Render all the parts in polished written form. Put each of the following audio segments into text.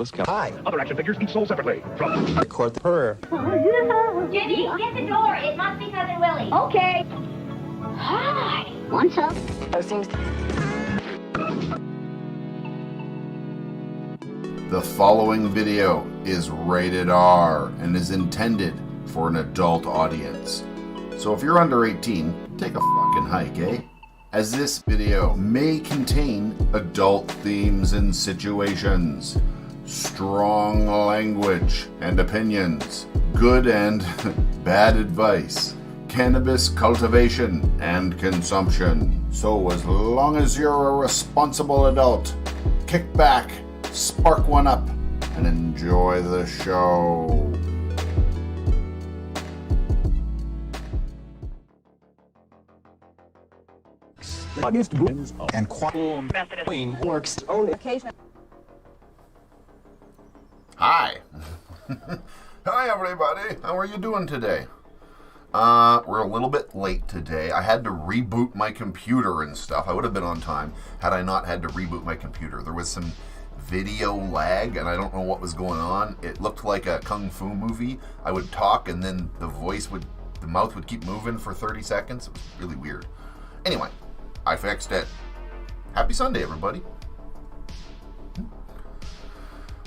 marvelous Hi. Other action figures each sold separately. From Record the purr. Jenny, get the door. It must be Cousin Willie. Okay. Hi. What's up? Those things. The following video is rated R and is intended for an adult audience. So if you're under 18, take a fucking hike, eh? As this video may contain adult themes and situations, strong language and opinions, good and bad advice, cannabis cultivation and consumption. So as long as you're a responsible adult, kick back, spark one up, and enjoy the show. And Queen works on occasion. Hi. Hi everybody. How are you doing today? We're a little bit late today. I had to reboot my computer and stuff. I would have been on time had I not had to reboot my computer. There was some video lag and I don't know what was going on. It looked like a kung fu movie. I would talk and then the mouth would keep moving for 30 seconds. It was really weird. Anyway, I fixed it. Happy Sunday, everybody.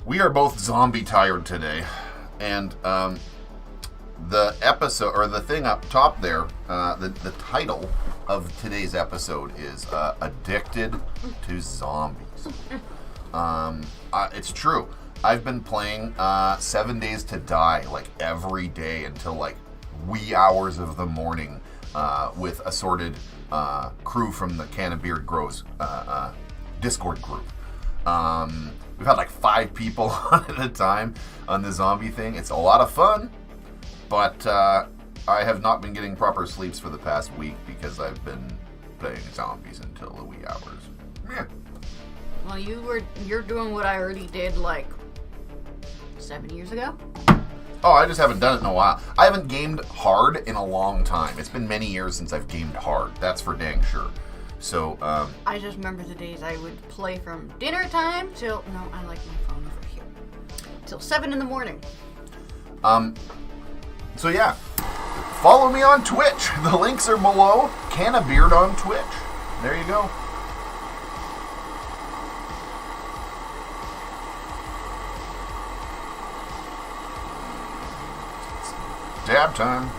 We are both zombie tired today, and the episode, or the thing up top there, the title of today's episode is Addicted to Zombies. It's true. I've been playing 7 Days to Die like every day until like wee hours of the morning with assorted crew from the CANNABEARD Grows Discord group. We've had like 5 people on at a time on the zombie thing. It's a lot of fun, but I have not been getting proper sleeps for the past week because I've been playing zombies until the wee hours. Yeah. Well, you're doing what I already did like 7 years ago. Oh, I just haven't done it in a while. I haven't gamed hard in a long time. It's been many years since I've gamed hard. That's for dang sure. So, I just remember the days I would play from dinner time till, no, I like my phone over here, till 7 in the morning. So yeah, follow me on Twitch. The links are below. CannaBeard on Twitch. There you go. Dab time,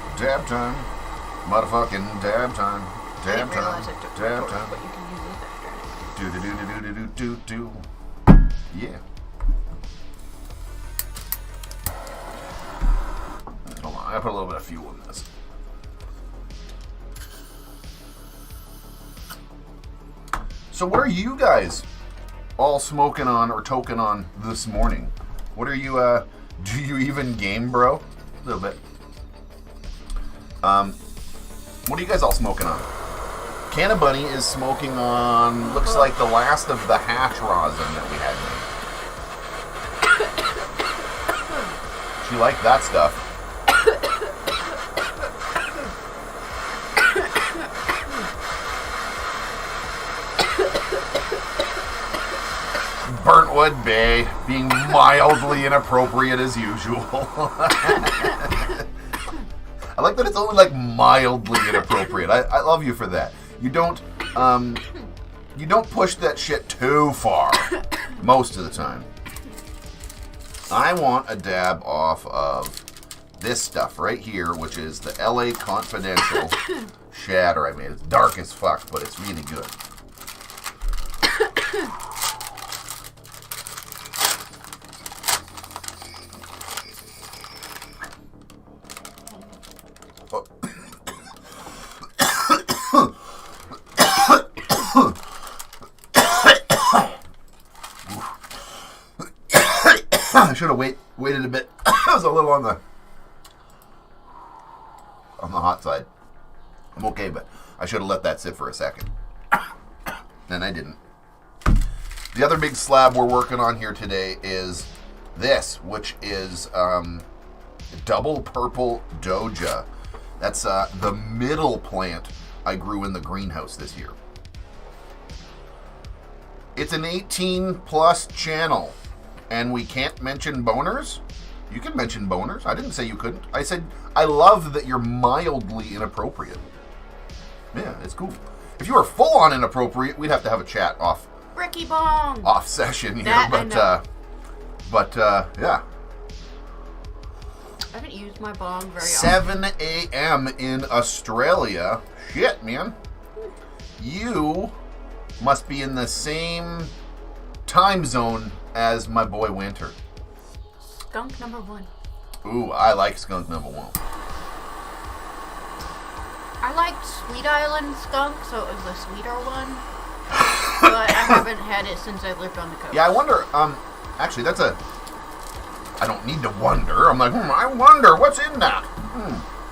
motherfucking dab time, dab time, dab time. But you can use this after. Do. Yeah. Hold on, I gotta put a little bit of fuel in this. So what are you guys all smoking on or toking on this morning? What are you, do you even game, bro? A little bit. What are you guys all smoking on? Cannabunny is smoking on, looks like the last of the hash rosin that we had made. She liked that stuff. Burntwood Bay being mildly inappropriate as usual. I like that it's only like mildly inappropriate. I love you for that. You don't push that shit too far most of the time. I want a dab off of this stuff right here, which is the LA Confidential shatter I made. It's dark as fuck, but it's really good. I should have waited a bit. I was a little on the hot side. I'm okay, but I should have let that sit for a second. And I didn't. The other big slab we're working on here today is this, which is double purple doja. That's the middle plant I grew in the greenhouse this year. It's an 18 plus channel. and we can't mention boners? You can mention boners. I didn't say you couldn't. I said, I love that you're mildly inappropriate. Yeah, it's cool. If you were full on inappropriate, we'd have to have a chat off Ricky Bong. off session here. That I But know. yeah. I haven't used my bong very often. 7 a.m. in Australia. Shit, man. You must be in the same time zone as my boy Winter. Skunk number 1. Ooh, I like skunk number 1. I liked Sweet Island skunk, so it was the sweeter one. But I haven't had it since I lived on the coast. Yeah, I wonder, actually, that's a... I don't need to wonder. I'm like, I wonder, what's in that?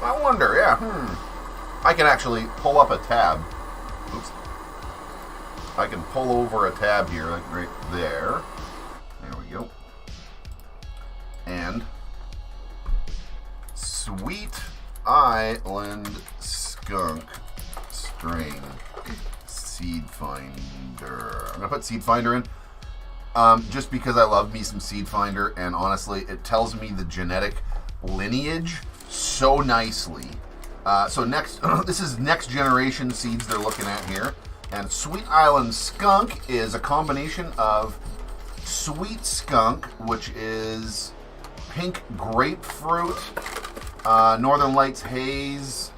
I wonder, yeah, I can actually pull up a tab. Oops. I can pull over a tab here, like right there. There we go. And Sweet Island Skunk Strain Seed Finder. I'm going to put Seed Finder in. Just because I love me some Seed Finder, and honestly, it tells me the genetic lineage so nicely. So next, this is next generation seeds they're looking at here. And Sweet Island Skunk is a combination of Sweet Skunk, which is pink grapefruit, Northern Lights Haze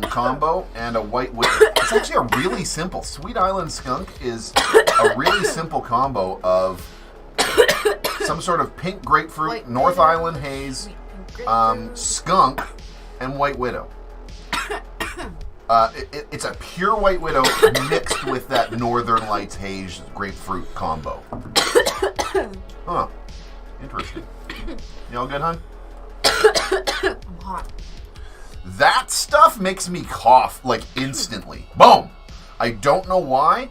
combo, and a white widow. It's actually a really simple. Sweet Island Skunk is a really simple combo of some sort of pink grapefruit, White North widow, Island Haze, skunk, and white widow. It's a pure white widow mixed with that Northern Lights Haze grapefruit combo. Huh. Interesting. You all good, hon? I'm hot. That stuff makes me cough, like, instantly. Boom! I don't know why.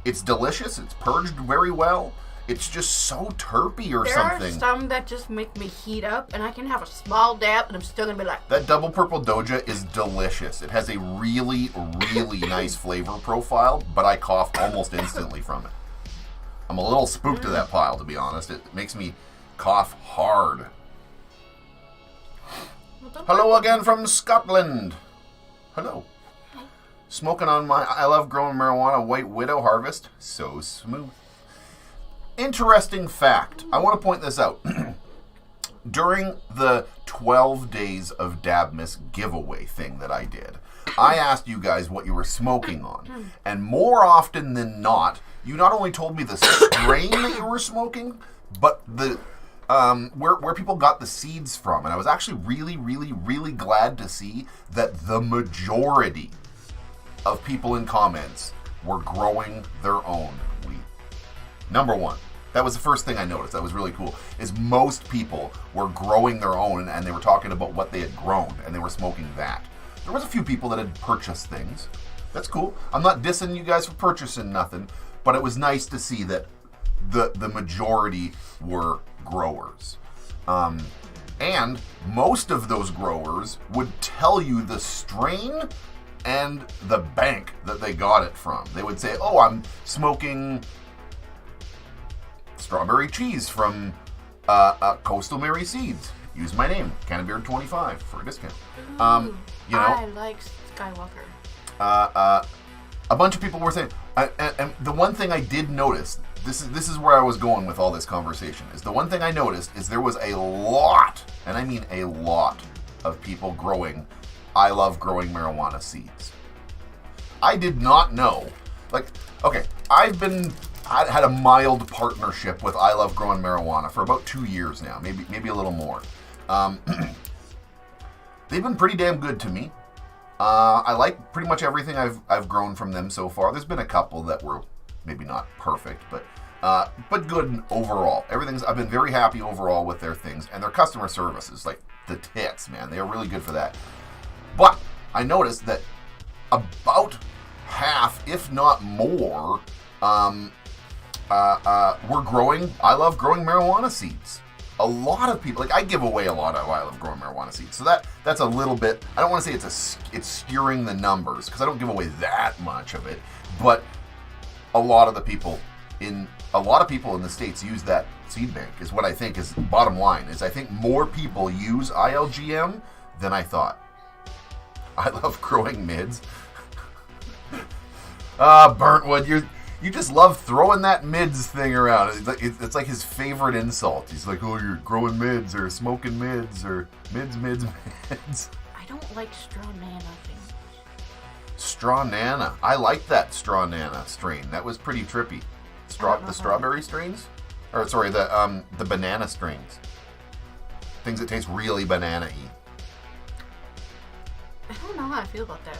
It's delicious. It's purged very well. It's just so terpy or something. There are some that just make me heat up, and I can have a small dab, and I'm still going to be like... That double purple doja is delicious. It has a really, really nice flavor profile, but I cough almost instantly from it. I'm a little spooked of that pile, to be honest. It makes me cough hard. Hello again from Scotland. Hello. Smoking on my I Love Growing Marijuana White Widow harvest. So smooth. Interesting fact. I want to point this out. During the 12 days of Dabmas giveaway thing that I did, I asked you guys what you were smoking on. And more often than not, you not only told me the strain that you were smoking, but the where people got the seeds from. And I was actually really, really, really glad to see that the majority of people in comments were growing their own weed. Number one. That was the first thing I noticed. That was really cool. Is most people were growing their own, and they were talking about what they had grown, and they were smoking that. There was a few people that had purchased things. That's cool. I'm not dissing you guys for purchasing nothing, but it was nice to see that the majority were growers. And most of those growers would tell you the strain and the bank that they got it from. They would say, oh, I'm smoking strawberry cheese from Coastal Mary Seeds. Use my name, CANNABEARD25 for a discount. You know, I like Skywalker. a bunch of people were saying, and the one thing I did notice, this is where I was going with all this conversation, is the one thing I noticed is there was a lot, and I mean a lot, of people growing I Love Growing Marijuana seeds. I did not know, like, okay, I had a mild partnership with I Love Growing Marijuana for about 2 years now, maybe a little more. They've been pretty damn good to me. I like pretty much everything I've grown from them so far. There's been a couple that were maybe not perfect, but good overall. I've been very happy overall with their things, and their customer service is like the tits, man. They are really good for that. But I noticed that about half, if not more, we're growing I Love Growing Marijuana seeds. A lot of people, like, I give away a lot of I Love Growing Marijuana seeds, so that's a little bit, I don't want to say it's skewing the numbers, because I don't give away that much of it, but a lot of the people in a lot of people in the States use that seed bank, is what I think is bottom line. Is I think more people use ILGM than I thought. I love growing mids. Burntwood, you just love throwing that mids thing around. It's like his favorite insult. He's like, oh, you're growing mids or smoking mids or mids. I don't like straw nana things. Straw nana. I like that straw nana strain. That was pretty trippy. The strawberry strains? Or sorry, the banana strains. Things that taste really banana-y. I don't know how I feel about that.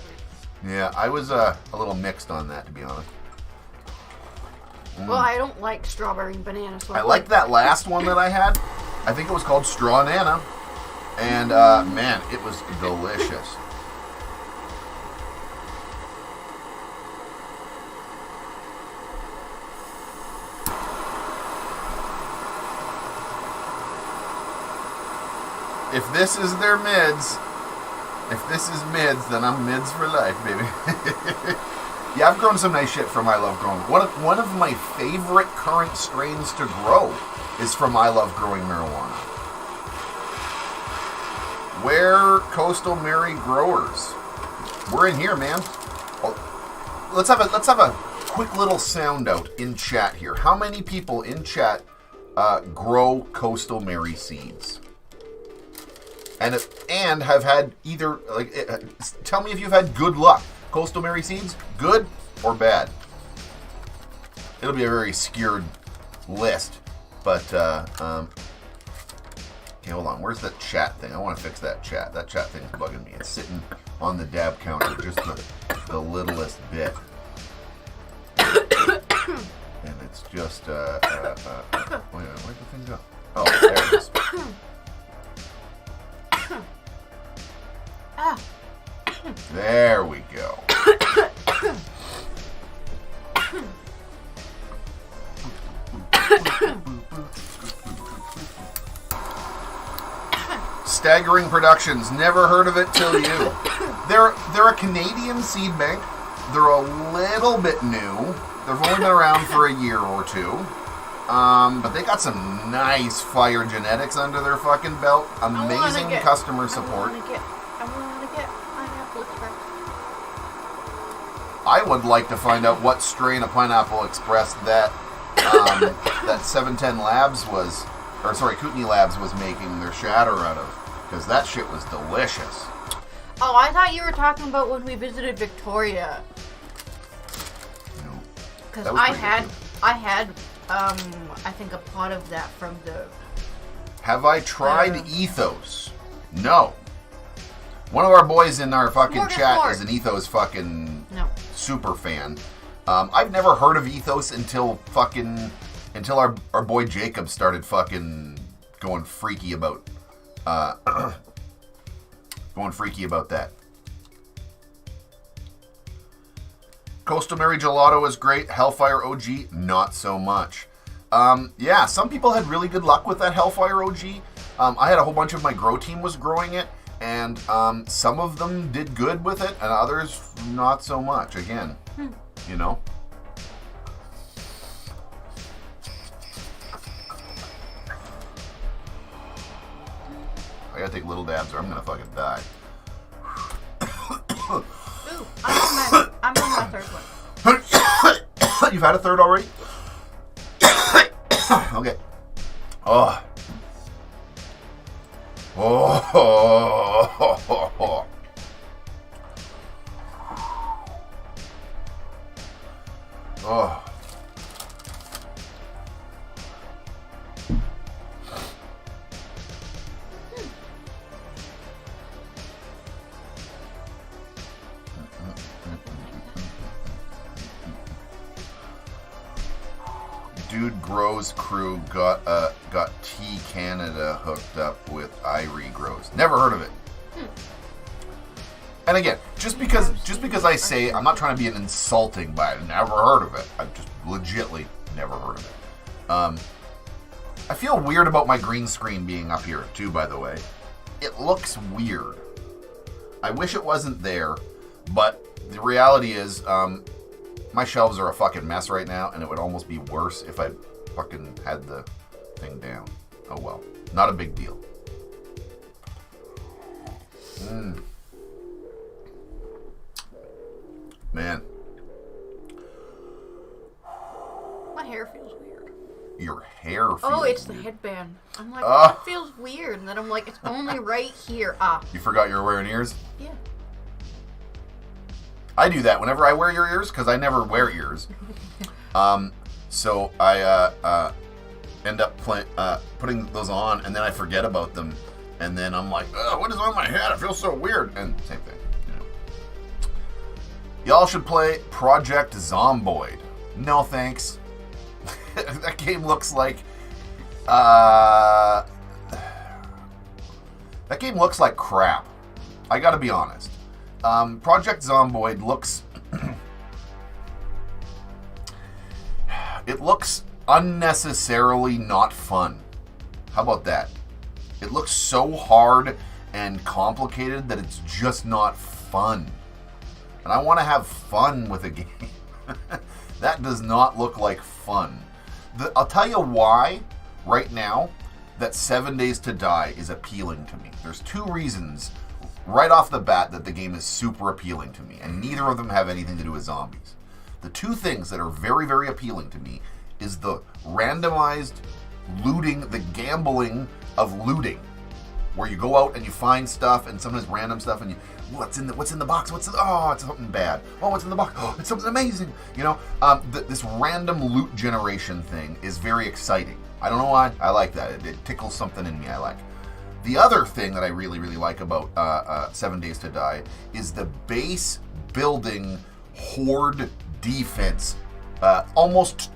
Yeah, I was a little mixed on that, to be honest. Well, I don't like strawberry and banana. So I liked that last one that I had. I think it was called Straw Nana. And, man, it was delicious. If this is their mids, if this is mids, then I'm mids for life, baby. Yeah, I've grown some nice shit from I Love Growing. One of my favorite current strains to grow is from I Love Growing Marijuana. Where Coastal Mary growers? We're in here, man. Let's have a quick little sound out in chat here. How many people in chat grow Coastal Mary seeds? And have had either, tell me if you've had good luck. Coastal Mary seeds, good or bad? It'll be a very skewed list, but, okay, hold on. Where's that chat thing? I want to fix that chat. That chat thing's bugging me. It's sitting on the dab counter, just the littlest bit. And it's just, where'd the thing go? Oh, there it is. There we go. Staggering Productions. Never heard of it till you. They're a Canadian seed bank. They're a little bit new. They've only been around for a year or two. But they got some nice fire genetics under their fucking belt. Amazing customer support. I want to get Pineapple Express. I would like to find out what strain of Pineapple Express that 710 Labs was, or sorry, Kootenai Labs was making their shatter out of, because that shit was delicious. Oh, I thought you were talking about when we visited Victoria. No. Because I had, I think a pot of that from the... Have I tried Ethos? No. One of our boys in our fucking chat is an Ethos fucking super fan. I've never heard of Ethos until our boy Jacob started fucking going freaky about that. Coastal Mary Gelato is great. Hellfire OG, not so much. Yeah, some people had really good luck with that Hellfire OG. I had a whole bunch of my grow team was growing it, and some of them did good with it, and others not so much. Again, you know. I gotta take little dabs or I'm gonna fucking die. Ooh, I'm on my third one. You've had a third already? Okay. Oh. Oh. Oh. Dude Grows crew got T Canada hooked up with Irie Grows. Never heard of it. And again, just because I say, I'm not trying to be an insulting by it. Never heard of it. I've just legitly never heard of it. I feel weird about my green screen being up here too, by the way. It looks weird. I wish it wasn't there, but the reality is, My shelves are a fucking mess right now, and it would almost be worse if I fucking had the thing down. Oh well. Not a big deal. Man. My hair feels weird. Your hair feels Oh, it's the weird. headband. I'm like, oh, it feels weird. And then I'm like, it's only right here. Ah. You forgot you were wearing ears? Yeah. I do that whenever I wear your ears, because I never wear ears. So I end up putting those on, and then I forget about them. And then I'm like, what is on my head? It feels so weird. And same thing. You know. Y'all should play Project Zomboid. No thanks. That game looks like that game looks like crap. I gotta be honest. Project Zomboid looks it looks unnecessarily not fun. How about that? It looks so hard and complicated that it's just not fun. And I want to have fun with a game. That does not look like fun. I'll tell you why right now that 7 Days to Die is appealing to me. There's two reasons right off the bat that the game is super appealing to me, and neither of them have anything to do with zombies. The two things that are very, very appealing to me is the randomized looting, the gambling of looting, where you go out and you find stuff, and sometimes random stuff, and you, what's in the box? Oh, it's something bad. Oh, what's in the box? Oh, it's something amazing. You know, this random loot generation thing is very exciting. I don't know why. I like that. It tickles something in me. I like. The other thing that I really, really like about 7 Days to Die is the base building horde defense, almost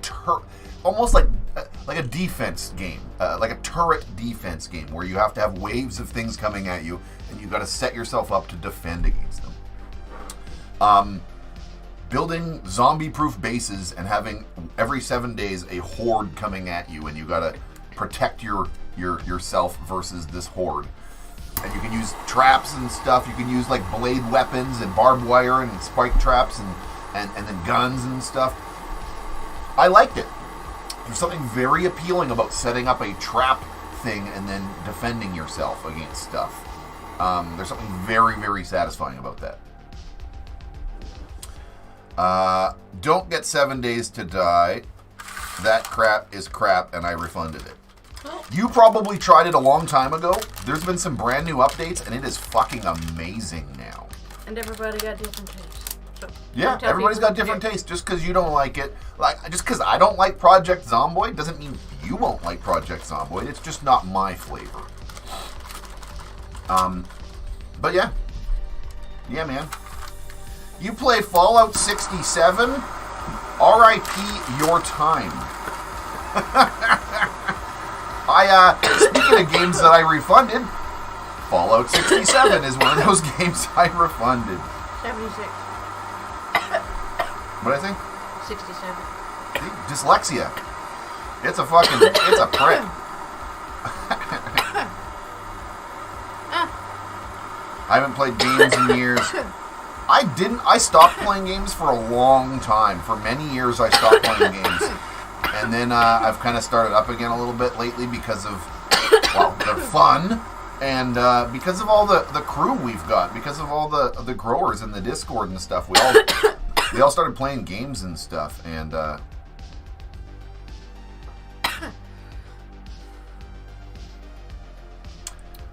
like a defense game, like a turret defense game, where you have to have waves of things coming at you, and you got to set yourself up to defend against them. Building zombie-proof bases and having every 7 days a horde coming at you, and you got to protect yourself versus this horde. And you can use traps and stuff. You can use like blade weapons and barbed wire and spike traps and then guns and stuff. I liked it. There's something very appealing about setting up a trap thing and then defending yourself against stuff. There's something very, very satisfying about that. Don't get 7 Days to Die. That crap is crap, and I refunded it. You probably tried it a long time ago. There's been some brand new updates, and it is fucking amazing now. And everybody got different tastes. So yeah, everybody's got different tastes. Just because you don't like it, just because I don't like Project Zomboid doesn't mean you won't like Project Zomboid. It's just not my flavor. But yeah, man. You play Fallout 67? R.I.P. your time. Speaking of games that I refunded, Fallout 67 is one of those games I refunded. 76. What did I say? 67. See, dyslexia. It's a prick. I haven't played games in years. I stopped playing games for a long time. For many years I stopped playing games. And then I've kind of started up again a little bit lately because of, well, they're fun. And because of all the crew we've got, because of all the growers in the Discord and stuff, we all started playing games and stuff. And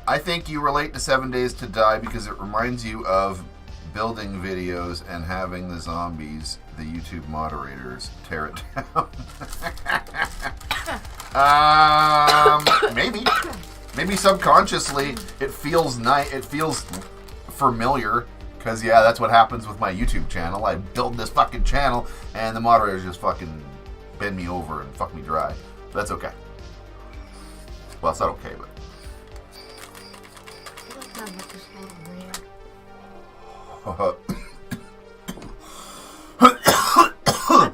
I think you relate to 7 Days to Die because it reminds you of building videos and having the zombies, the YouTube moderators, tear it down. Maybe subconsciously it feels nice. It feels familiar because yeah, that's what happens with my YouTube channel. I build this fucking channel and the moderators just fucking bend me over and fuck me dry. But that's okay. Well, it's not okay, but. I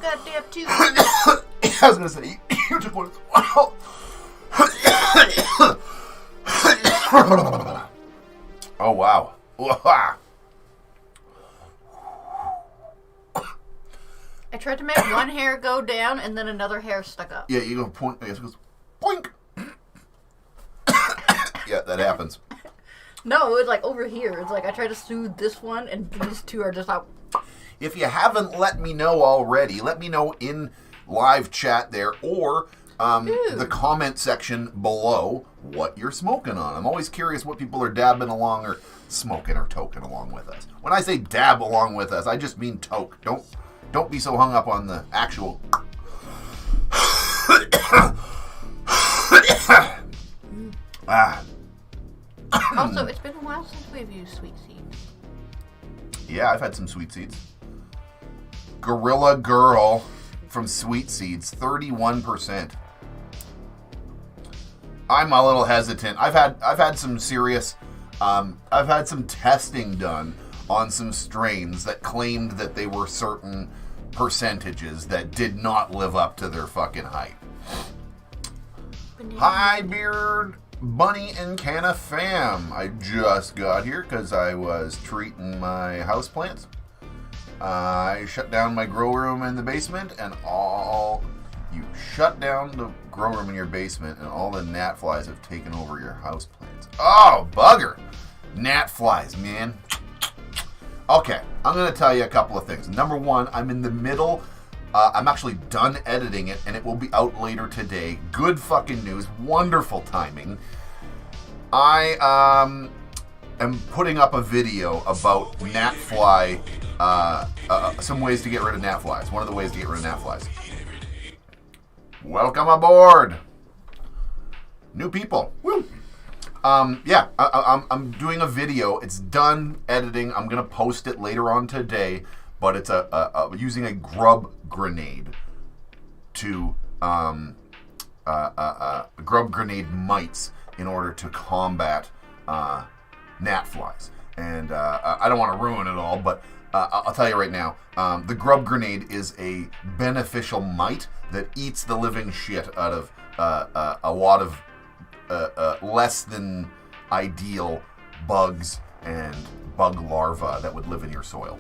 got dip too. I was gonna say you took one as well. Oh wow. tried to make one hair go down and then another hair stuck up. Yeah, you go point. I guess it goes boink. Yeah, that happens. No, it's like over here. It's like I try to soothe this one, and these two are just like. If you haven't let me know already, let me know in live chat there or the comment section below what you're smoking on. I'm always curious what people are dabbing along or smoking or toking along with us. When I say dab along with us, I just mean toke. Don't be so hung up on the actual. Also, it's been a while since we've used sweet seeds. Yeah, I've had some sweet seeds. Gorilla Girl from Sweet Seeds, 31%. I'm a little hesitant. I've had some serious. I've had some testing done on some strains that claimed that they were certain percentages that did not live up to their fucking hype. Hi, Beard, Bunny, and Canna fam. I just got here because I was treating my houseplants. I shut down my grow room in the basement, and you shut down the grow room in your basement, and all the gnat flies have taken over your houseplants. Oh, bugger! Gnat flies, man. Okay, I'm going to tell you a couple of things. Number one, I'm in the middle. I'm actually done editing it, and it will be out later today. Good fucking news. Wonderful timing. I am putting up a video about gnat fly, some ways to get rid of gnat flies. One of the ways to get rid of gnat flies. Welcome aboard. New people. Woo. Yeah, I'm doing a video. It's done editing. I'm going to post it later on today. But it's using a grub grenade to grub grenade mites in order to combat gnat flies. And I don't want to ruin it all, but I'll tell you right now, the grub grenade is a beneficial mite that eats the living shit out of a lot of less than ideal bugs and bug larvae that would live in your soil.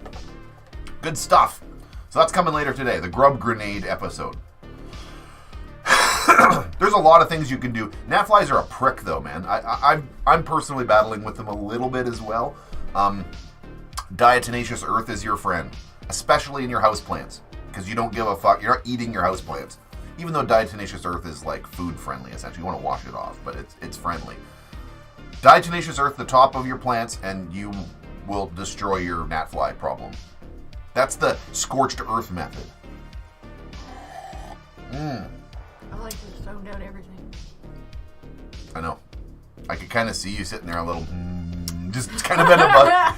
Good stuff. So that's coming later today, the grub grenade episode. There's a lot of things you can do. Gnat flies are a prick, though, man. I'm personally battling with them a little bit as well. Diatomaceous earth is your friend, especially in your houseplants, because you don't give a fuck. You're not eating your houseplants, even though diatomaceous earth is like food friendly. Essentially, you want to wash it off, but it's friendly. Diatomaceous earth, the top of your plants, and you will destroy your gnat fly problem. That's the scorched earth method. I like to zone down everything. I know. I could kind of see you sitting there a little, just kind of been about.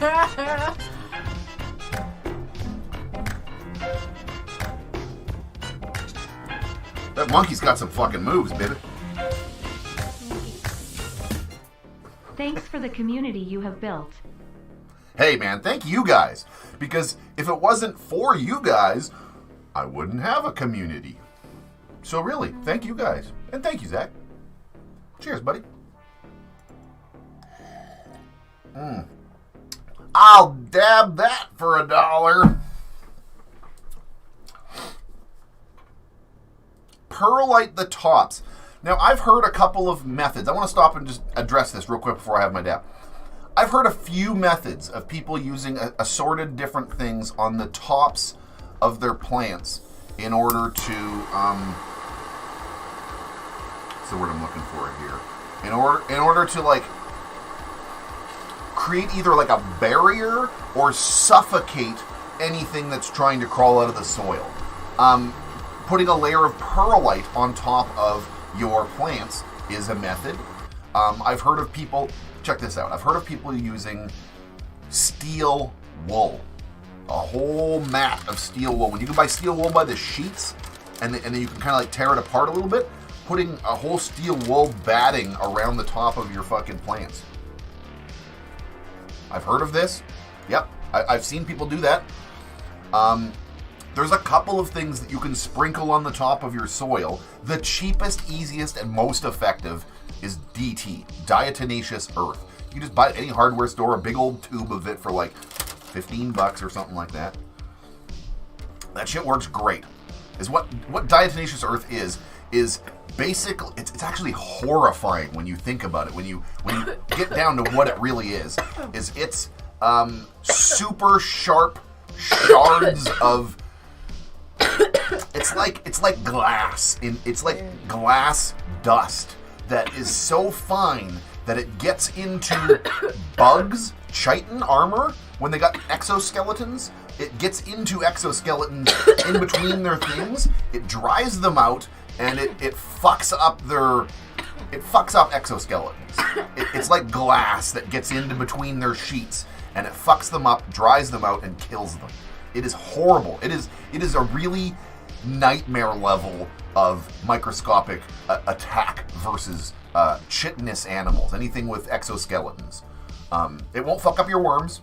That monkey's got some fucking moves, baby. Thanks for the community you have built. Hey, man, thank you guys. Because if it wasn't for you guys, I wouldn't have a community. So really, thank you guys. And thank you, Zach. Cheers, buddy. I'll dab that for $1. Perlite the tops. Now, I've heard a couple of methods. I want to stop and just address this real quick before I have my dab. I've heard a few methods of people using assorted different things on the tops of their plants in order to, what's the word I'm looking for here? In order to like create either like a barrier or suffocate anything that's trying to crawl out of the soil. Putting a layer of perlite on top of your plants is a method. I've heard of people. Check this out. I've heard of people using steel wool. A whole mat of steel wool. When you can buy steel wool by the sheets, and then you can kind of like tear it apart a little bit, putting a whole steel wool batting around the top of your fucking plants. I've heard of this. Yep. I've seen people do that. There's a couple of things that you can sprinkle on the top of your soil. The cheapest, easiest, and most effective is DT, diatomaceous earth. You just buy any hardware store, a big old tube of it for like $15 or something like that. That shit works great. Is what diatomaceous earth is basically, it's actually horrifying when you think about it. When you get down to what it really is it's super sharp shards of. It's like glass. It's like glass dust that is so fine that it gets into bugs' chitin armor when they got exoskeletons. It gets into exoskeletons in between their things. It dries them out, and it fucks up exoskeletons. It's like glass that gets into between their sheets, and it fucks them up, dries them out, and kills them. It is horrible. It is a really nightmare level of microscopic attack versus chitinous animals. Anything with exoskeletons. It won't fuck up your worms.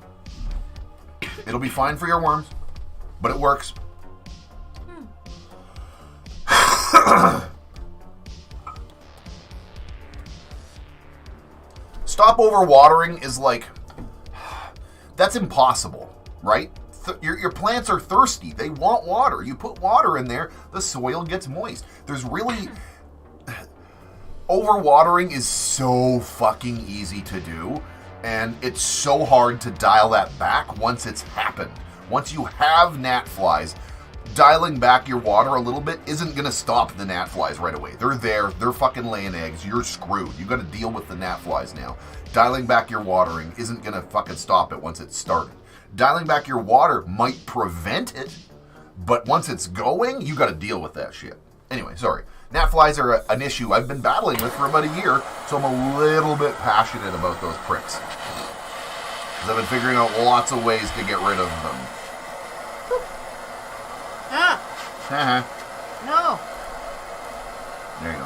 It'll be fine for your worms, but it works. Stop overwatering is like, that's impossible, right? Your plants are thirsty. They want water. You put water in there, the soil gets moist. There's really... Overwatering is so fucking easy to do, and it's so hard to dial that back once it's happened. Once you have gnat flies, dialing back your water a little bit isn't going to stop the gnat flies right away. They're there. They're fucking laying eggs. You're screwed. You got to deal with the gnat flies now. Dialing back your watering isn't going to fucking stop it once it's started. Dialing back your water might prevent it, but once it's going, you got to deal with that shit. Anyway, sorry. Gnat flies are an issue I've been battling with for about a year, so I'm a little bit passionate about those pricks. Because I've been figuring out lots of ways to get rid of them. Ah! No! There you go.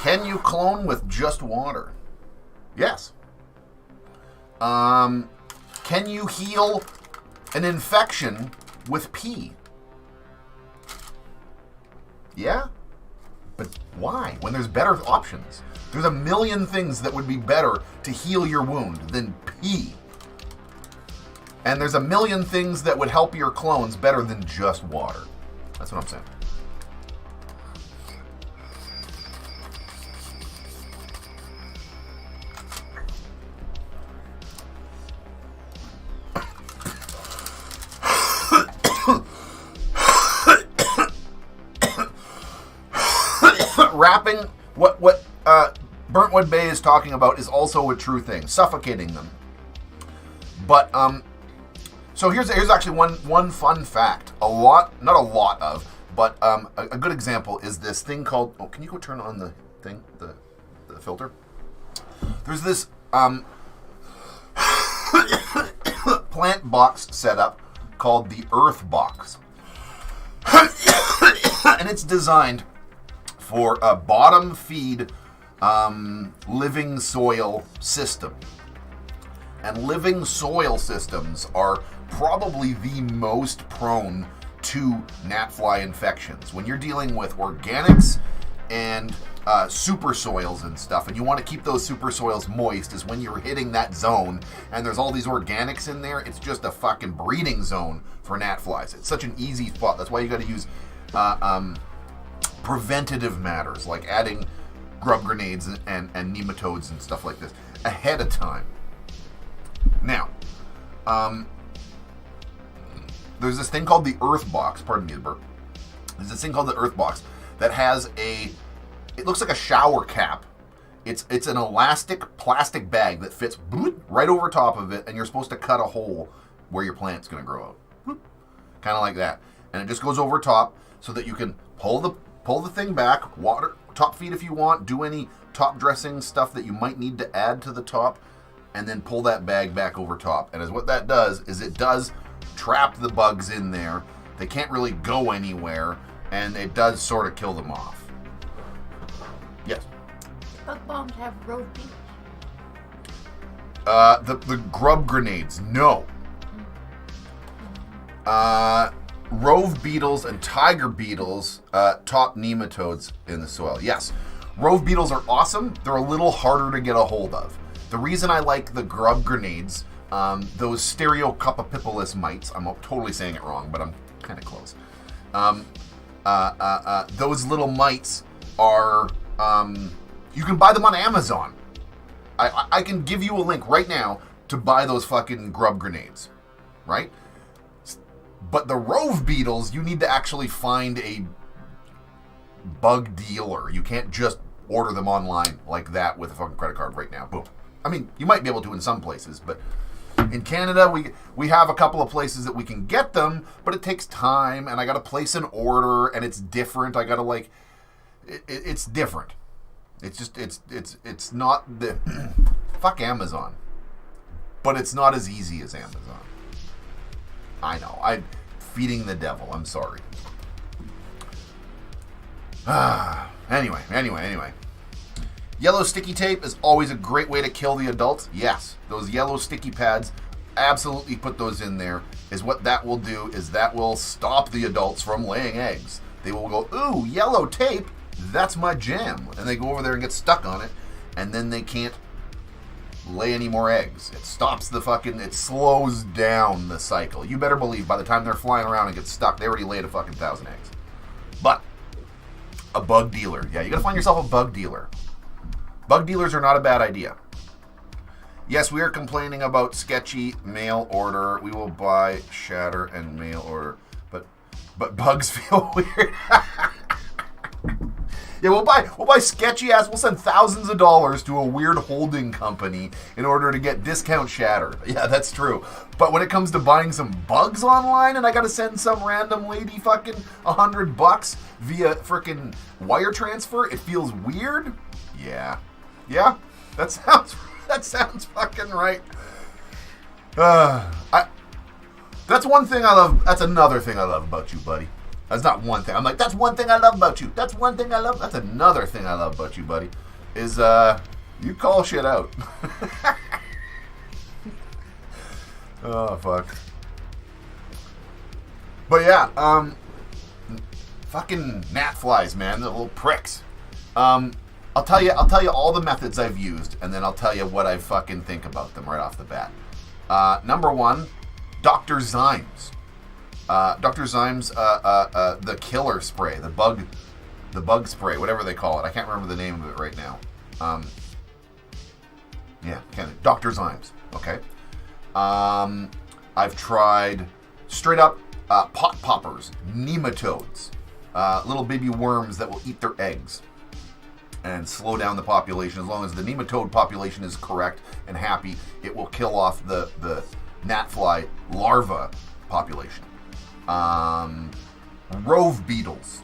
Can you clone with just water? Yes. Can you heal an infection with pee? Yeah. But why? When there's better options. There's a million things that would be better to heal your wound than pee. And there's a million things that would help your clones better than just water. That's what I'm saying. Wrapping, what Burntwood Bay is talking about is also a true thing, suffocating them. But so here's actually one fun fact. Not a lot of, but a good example is this thing called. Oh, can you go turn on the thing, the filter? There's this plant box setup called the Earth Box, and it's designed for a bottom feed living soil system. And living soil systems are probably the most prone to gnat fly infections. When you're dealing with organics and super soils and stuff, and you want to keep those super soils moist, is when you're hitting that zone and there's all these organics in there. It's just a fucking breeding zone for gnat flies. It's such an easy spot. That's why you got to use preventative matters like adding grub grenades and nematodes and stuff like this ahead of time. Now, there's this thing called the Earth Box. Pardon me, the burp. There's this thing called the Earth Box that has it looks like a shower cap. It's an elastic plastic bag that fits right over top of it, and you're supposed to cut a hole where your plant's going to grow out. Kind of like that. And it just goes over top so that you can pull the thing back, water, top feed if you want, do any top dressing stuff that you might need to add to the top, and then pull that bag back over top. And what that does is it does trap the bugs in there. They can't really go anywhere, and it does sort of kill them off. Yes? Bug bombs have road beach. The grub grenades, no. rove beetles and tiger beetles top nematodes in the soil. Yes, rove beetles are awesome. They're a little harder to get a hold of. The reason I like the grub grenades, those stereocuppapipilus mites, I'm totally saying it wrong, but I'm kind of close. Those little mites are, you can buy them on Amazon. I can give you a link right now to buy those fucking grub grenades, right? But the rove beetles, you need to actually find a bug dealer. You can't just order them online like that with a fucking credit card right now. Boom. I mean, you might be able to in some places, but in Canada, we have a couple of places that we can get them, but it takes time, and I got to place an order, and it's different. I got to it's different. It's just, it's not the, fuck Amazon. But it's not as easy as Amazon. I know. I'm feeding the devil. I'm sorry. Anyway. Yellow sticky tape is always a great way to kill the adults. Yes, those yellow sticky pads, absolutely put those in there. Is what that will do is that will stop the adults from laying eggs. They will go, ooh, yellow tape, that's my jam. And they go over there and get stuck on it, and then they can't lay any more eggs. It stops the fucking, it slows down the cycle. You better believe by the time they're flying around and get stuck, they already laid a fucking 1,000 eggs. But a bug dealer. Yeah, you gotta find yourself a bug dealer. Bug dealers are not a bad idea. Yes, we are complaining about sketchy mail order. We will buy shatter and mail order. But bugs feel weird. Yeah, we'll buy sketchy ass. We'll send thousands of dollars to a weird holding company in order to get discount shatter. Yeah, that's true. But when it comes to buying some bugs online, and I gotta send some random lady fucking $100 via freaking wire transfer, it feels weird. Yeah, that sounds fucking right. That's one thing I love. That's another thing I love about you, buddy. That's not one thing. I'm like, that's one thing I love about you. That's one thing I love. That's another thing I love about you, buddy. Is you call shit out. Oh fuck. But yeah, fucking gnat flies, man. The little pricks. I'll tell you all the methods I've used, and then I'll tell you what I fucking think about them right off the bat. Number one, Dr. Zymes. Dr. Zymes, the killer spray, the bug spray, whatever they call it. I can't remember the name of it right now. Dr. Zymes. Okay. I've tried straight up pot poppers, nematodes, little baby worms that will eat their eggs and slow down the population. As long as the nematode population is correct and happy, it will kill off the gnatfly larva population. Rove beetles,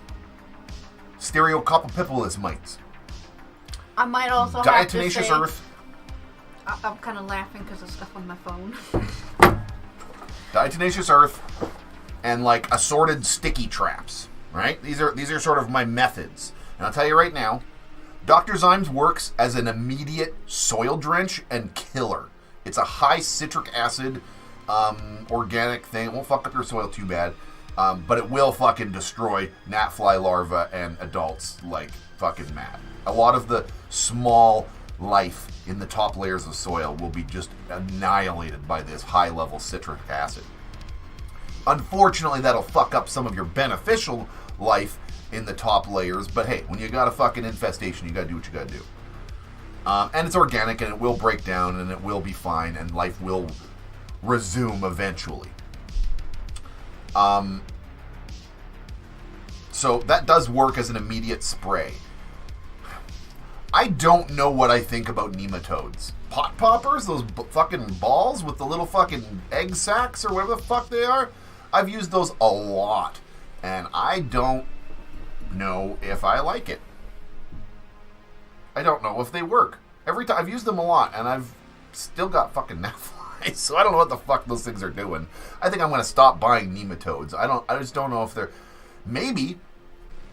stereocuppapipilus mites. I might also have to diatomaceous say, earth. I'm kind of laughing because of stuff on my phone. Diatomaceous earth and like assorted sticky traps. Right? These are sort of my methods. And I'll tell you right now, Dr. Zymes works as an immediate soil drench and killer. It's a high citric acid organic thing. It won't fuck up your soil too bad, but it will fucking destroy gnatfly larvae and adults like fucking mad. A lot of the small life in the top layers of soil will be just annihilated by this high level citric acid. Unfortunately, that'll fuck up some of your beneficial life in the top layers, but hey, when you got a fucking infestation, you gotta do what you gotta do. And it's organic, and it will break down, and it will be fine, and life will resume eventually. So that does work as an immediate spray. I don't know what I think about nematodes. Pot poppers, those fucking balls with the little fucking egg sacs or whatever the fuck they are. I've used those a lot, and I don't know if I like it. I don't know if they work. Every time I've used them a lot, and I've still got fucking gnatflies, so I don't know what the fuck those things are doing. I think I'm going to stop buying nematodes. I just don't know if they're... Maybe,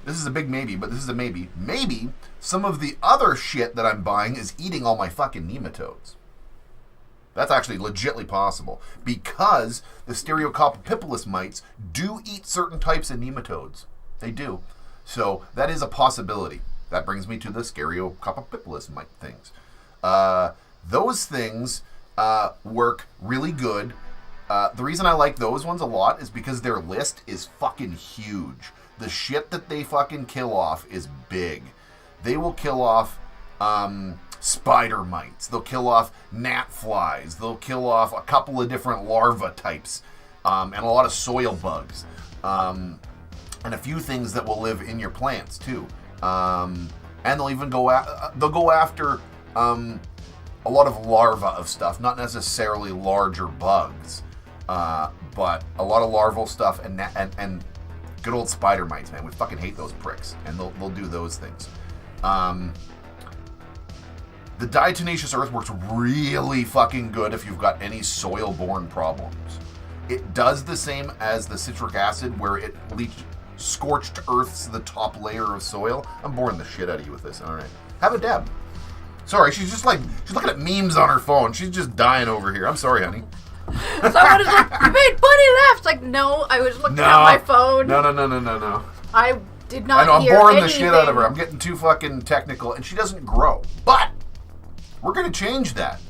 this is a big maybe, but this is a maybe. Maybe some of the other shit that I'm buying is eating all my fucking nematodes. That's actually legitly possible because the Stereococcus mites do eat certain types of nematodes. They do. So that is a possibility. That brings me to the Stereococcus mite things. Those things work really good. The reason I like those ones a lot is because their list is fucking huge. The shit that they fucking kill off is big. They will kill off spider mites. They'll kill off gnat flies. They'll kill off a couple of different larva types, and a lot of soil bugs, and a few things that will live in your plants too. And they'll even go after a lot of larvae of stuff, not necessarily larger bugs, but a lot of larval stuff and good old spider mites, man. We fucking hate those pricks, and they'll do those things. The diatomaceous earth works really fucking good if you've got any soil-borne problems. It does the same as the citric acid, where it scorched earth's the top layer of soil. I'm boring the shit out of you with this. All right, have a dab. Sorry, she's looking at memes on her phone. She's just dying over here. I'm sorry, honey. Someone is like, you made Bunny laugh. It's like, no, I was looking at my phone. No. I did not I know, I'm hear boring anything. the shit out of her. I'm getting too fucking technical, and she doesn't grow. But we're going to change that.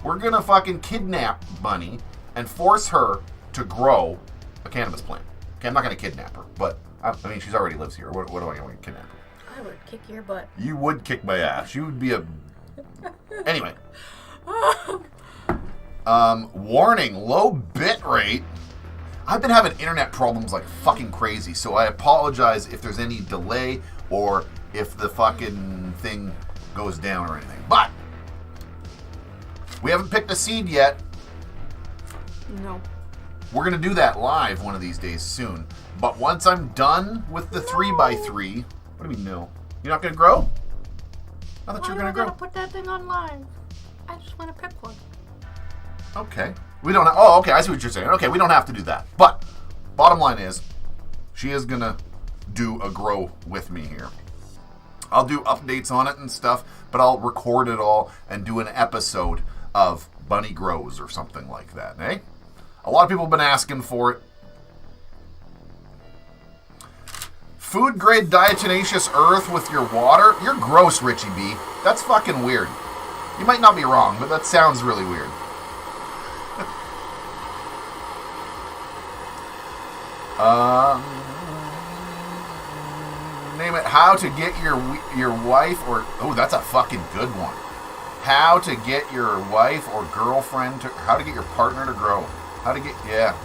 We're going to fucking kidnap Bunny and force her to grow a cannabis plant. Okay, I'm not going to kidnap her, but, I mean, she's already lives here. What do I want to kidnap her? I would kick your butt. You would kick my ass. You would be a... Anyway. Warning, low bit rate. I've been having internet problems like fucking crazy, so I apologize if there's any delay or if the fucking thing goes down or anything. But we haven't picked a seed yet. No. We're going to do that live one of these days soon. But once I'm done with the 3x3... What do you mean no? You're not going to grow? I thought you were going to grow. I gotta put that thing on live. I just want to pick one. Okay. We don't have... Oh, okay, I see what you're saying. Okay, we don't have to do that. But bottom line is, she is going to do a grow with me here. I'll do updates on it and stuff, but I'll record it all and do an episode of Bunny Grows or something like that, eh? A lot of people have been asking for it. Food grade diatomaceous earth with your water? You're gross, Richie B. That's fucking weird. You might not be wrong, but that sounds really weird. Name it how to get your wife or... Oh, that's a fucking good one. How to get your wife or girlfriend to... How to get your partner to grow. How to get... Yeah.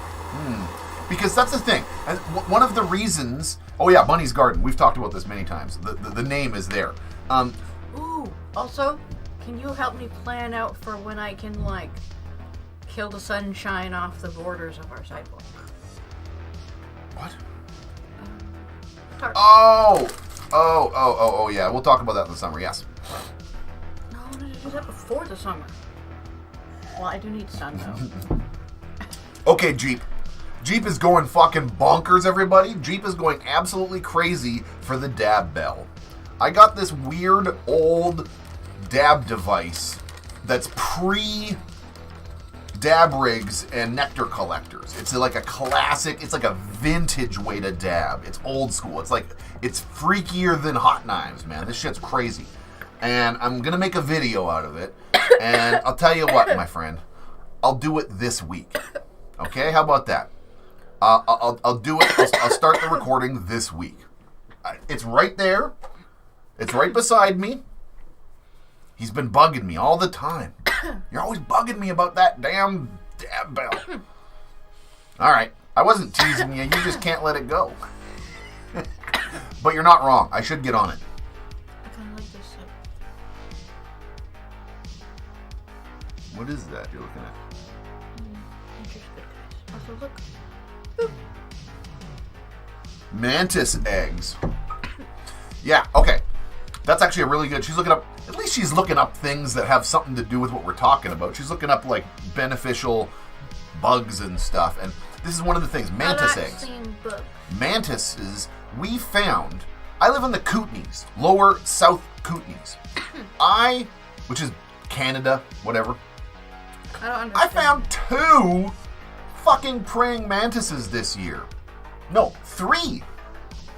Because that's the thing. And one of the reasons... Oh yeah, Bunny's Garden. We've talked about this many times. The name is there. Ooh, also, can you help me plan out for when I can, like, kill the sunshine off the borders of our sidewalk? What? Tarp. Oh, yeah. We'll talk about that in the summer, yes. No, I wanted to do that before the summer. Well, I do need sun, though. Okay, Jeep. Jeep is going fucking bonkers, everybody. Jeep is going absolutely crazy for the dab bell. I got this weird old dab device that's pre-dab rigs and nectar collectors. It's like a classic, it's like a vintage way to dab. It's old school. It's freakier than hot knives, man. This shit's crazy. And I'm going to make a video out of it. And I'll tell you what, my friend. I'll do it this week. Okay? How about that? I'll do it. I'll start the recording this week. It's right there. It's right beside me. He's been bugging me all the time. You're always bugging me about that damn dab bell. All right. I wasn't teasing you. You just can't let it go. But you're not wrong. I should get on it. I kind of like this. What is that you're looking at? Interesting. Also, look. Mantis eggs. Yeah, okay. That's actually a really good... She's looking up... At least she's looking up things that have something to do with what we're talking about. She's looking up, like, beneficial bugs and stuff. And this is one of the things. Mantis eggs. Mantises, we found... I live in the Kootenays. Lower South Kootenays. Which is Canada, whatever. I don't I understand. found 2 fucking praying mantises this year. No, 3.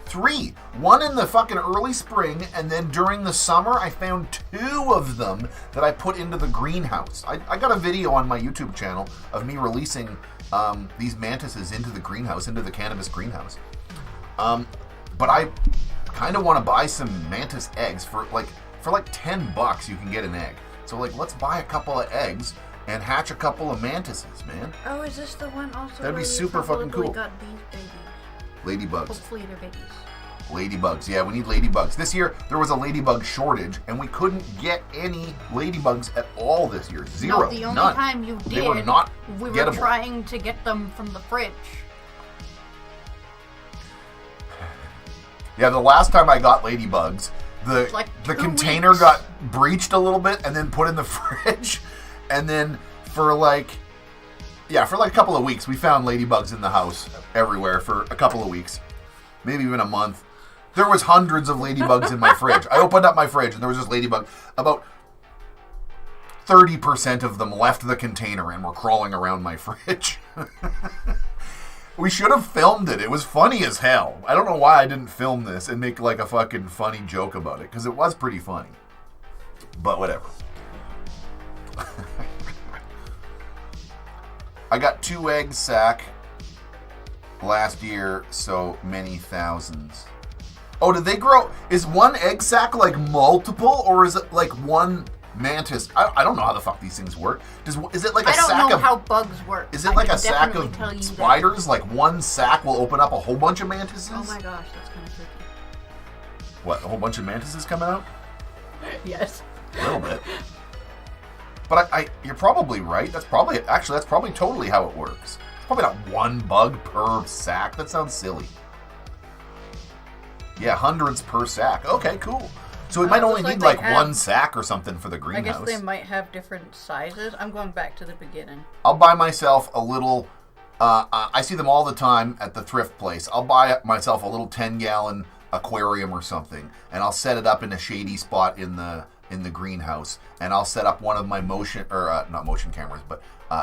3. One in the fucking early spring, and then during the summer, I found 2 of them that I put into the greenhouse. I got a video on my YouTube channel of me releasing these mantises into the greenhouse, into the cannabis greenhouse. But I kind of want to buy some mantis eggs for like $10 you can get an egg. So like, let's buy a couple of eggs and hatch a couple of mantises, man. Oh, is this the one also? That'd be where you super fucking probably cool. Got these babies. Ladybugs. Hopefully they're babies. Ladybugs. Yeah, we need ladybugs. This year, there was a ladybug shortage, and we couldn't get any ladybugs at all this year. Zero. No, the only None. time you did, They were not we were gettable. trying to get them from the fridge. Yeah, the last time I got ladybugs, Like the 2 container weeks. got breached a little bit and then put in the fridge. And then for like a couple of weeks, we found ladybugs in the house everywhere for a couple of weeks. Maybe even a month. There was hundreds of ladybugs in my fridge. I opened up my fridge and there was just ladybug. About 30% of them left the container and were crawling around my fridge. We should have filmed it. It was funny as hell. I don't know why I didn't film this and make like a fucking funny joke about it, because it was pretty funny. But whatever. I got 2 egg sack last year, so many thousands. Oh, did they grow? Is one egg sack like multiple, or is it like one mantis? I don't know how the fuck these things work. Is it like a I don't sack know of? how bugs work. Is it I like can a sack definitely tell you of that. spiders? Like one sack will open up a whole bunch of mantises? Oh my gosh, that's kind of freaky. What, a whole bunch of mantises coming out? Yes. A little bit. But you're probably right. That's probably totally how it works. It's probably not one bug per sack. That sounds silly. Yeah, hundreds per sack. Okay, cool. So we might it only looks like need they like have- one sack or something for the I greenhouse. guess they might have different sizes. I'm going back to the beginning. I'll buy myself a little. I see them all the time at the thrift place. I'll buy myself a little 10-gallon aquarium or something, and I'll set it up in a shady spot in the greenhouse, and I'll set up one of my not motion cameras, but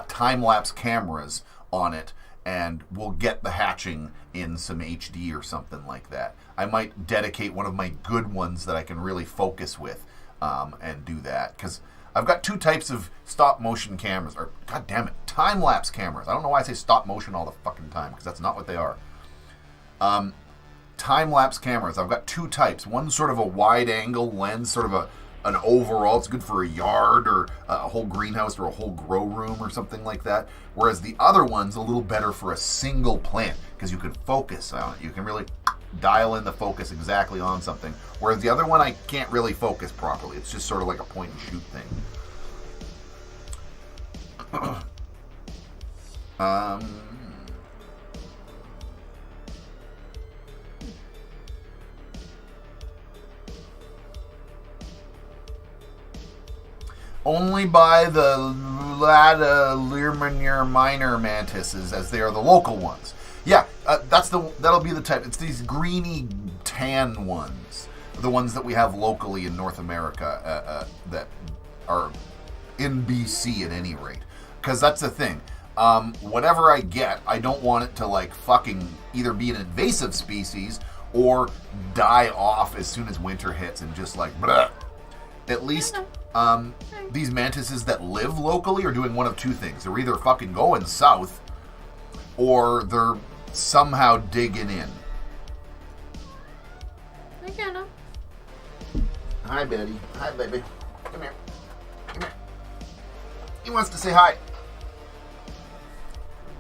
time-lapse cameras on it, and we'll get the hatching in some HD or something like that. I might dedicate one of my good ones that I can really focus with and do that, because I've got 2 types of stop-motion cameras, or, god damn it, time-lapse cameras. I don't know why I say stop-motion all the fucking time, because that's not what they are. Time-lapse cameras, I've got 2 types. One's sort of a wide-angle lens, sort of an overall. It's good for a yard or a whole greenhouse or a whole grow room or something like that. Whereas the other one's a little better for a single plant, because you can focus on it. You can really dial in the focus exactly on something. Whereas the other one, I can't really focus properly. It's just sort of like a point and shoot thing. Only by the Ladderlearmanier minor mantises, as they are the local ones. Yeah, that'll be the type. It's these greeny tan ones, the ones that we have locally in North America that are in BC at any rate. Because that's the thing. Whatever I get, I don't want it to like fucking either be an invasive species or die off as soon as winter hits and just like bleh. At least these mantises that live locally are doing one of 2 things. They're either fucking going south or they're somehow digging in. I don't know. Hi, Betty. Hi, baby. Come here. Come here. He wants to say hi.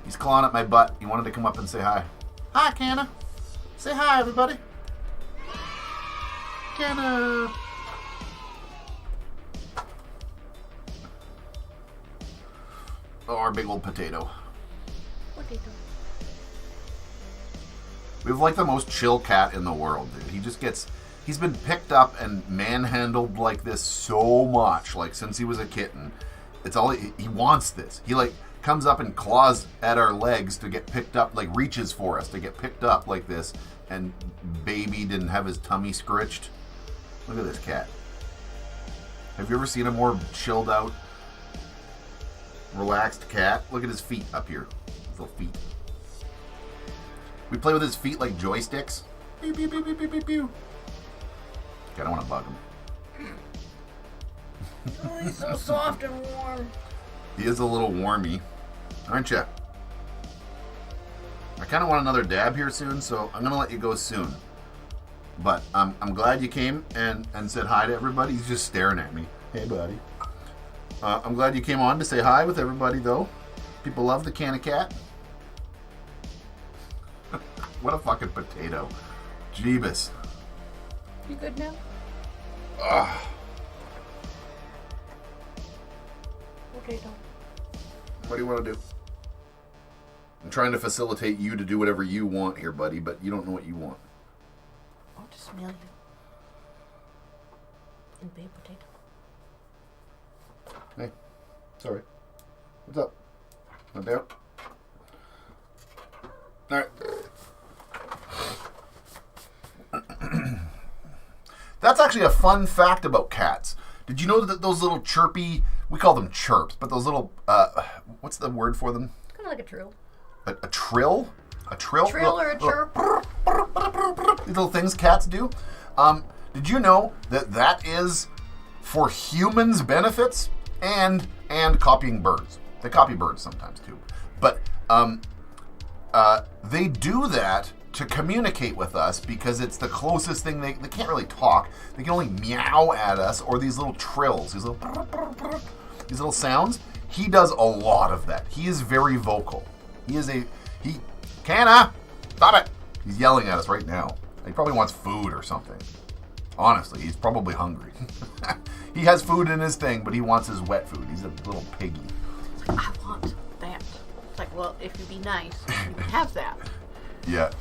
He's clawing at my butt. He wanted to come up and say hi. Hi, Canna. Say hi, everybody. Canna. Oh, our big old potato. Potato. We have like the most chill cat in the world, dude. He's been picked up and manhandled like this so much, like since he was a kitten. It's all he wants this. He like comes up and claws at our legs to get picked up, like reaches for us to get picked up like this, and baby didn't have his tummy scritched. Look at this cat. Have you ever seen a more chilled out relaxed cat. Look at his feet up here. His little feet. We play with his feet like joysticks. Pew, pew, pew, pew, pew, pew, pew. Okay, I don't want to bug him. Oh, he's so soft and warm. He is a little warmy, aren't you? I kind of want another dab here soon, so I'm going to let you go soon. But I'm glad you came and said hi to everybody. He's just staring at me. Hey, buddy. I'm glad you came on to say hi with everybody, though. People love the Canna Cat. What a fucking potato. Jeebus. You good now? Ugh. Okay, Tom. What do you want to do? I'm trying to facilitate you to do whatever you want here, buddy, but you don't know what you want. I want to smell you. And baked potato. Hey, sorry. What's up? No doubt. All right. That's actually a fun fact about cats. Did you know that those little chirpy, we call them chirps, but those little, what's the word for them? Kind of like a trill. A trill? A trill? Trill or a chirp? These little things cats do. Did you know that that is for humans' benefits and copying birds? They copy birds sometimes too. But they do that to communicate with us because it's the closest thing. They can't really talk. They can only meow at us, or these little trills, these little sounds. He does a lot of that. He is very vocal. Canna, stop it. He's yelling at us right now. He probably wants food or something. Honestly, he's probably hungry. He has food in his thing, but he wants his wet food. He's a little piggy. It's like, I want that. It's like, well, if you be nice, you can have that. Yeah.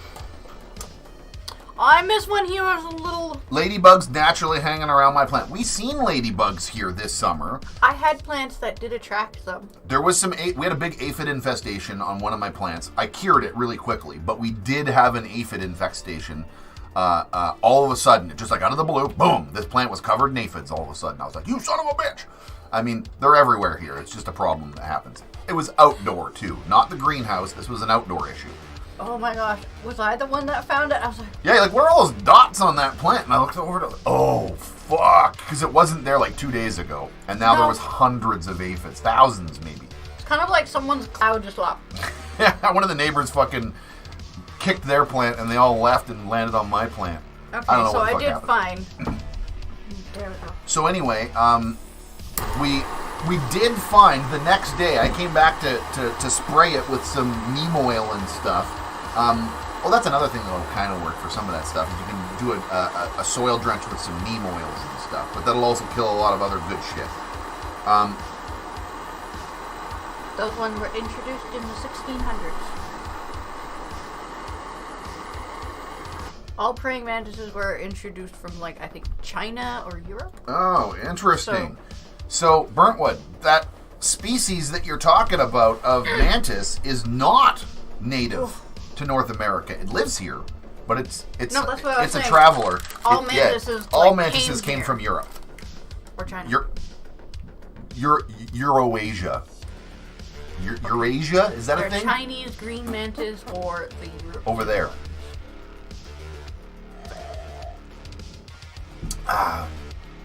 I miss when he was a little... Ladybugs naturally hanging around my plant. We seen ladybugs here this summer. I had plants that did attract them. There was we had a big aphid infestation on one of my plants. I cured it really quickly, but we did have an aphid infestation. All of a sudden, just like out of the blue, boom, this plant was covered in aphids all of a sudden. I was like, you son of a bitch. I mean, they're everywhere here. It's just a problem that happens. It was outdoor too, not the greenhouse. This was an outdoor issue. Oh my gosh, was I the one that found it? I was like... Yeah, like, where are all those dots on that plant? And I looked over to oh, fuck. Because it wasn't there like 2 days ago. And now there was hundreds of aphids. Thousands, maybe. It's kind of like someone's cloud just dropped. Yeah, one of the neighbors fucking kicked their plant and they all left and landed on my plant. Okay, I don't know so what the I fuck did happened. fine. There we go. So anyway, we did find the next day, I came back to spray it with some neem oil and stuff. Well, that's another thing that will kind of work for some of that stuff. Is you can do a soil drench with some neem oils and stuff, but that'll also kill a lot of other good shit. Those ones were introduced in the 1600s. All praying mantises were introduced from, like, I think China or Europe. Oh, interesting. So Burntwood, that species that you're talking about of mantis is not native to North America. It lives here, but it's No, that's what I was it's a saying. traveler. All mantises, all like, mantises came came here. from Europe. Or China. Euroasia. Eurasia? Is that They're a thing? Chinese green mantis or the European. Over there.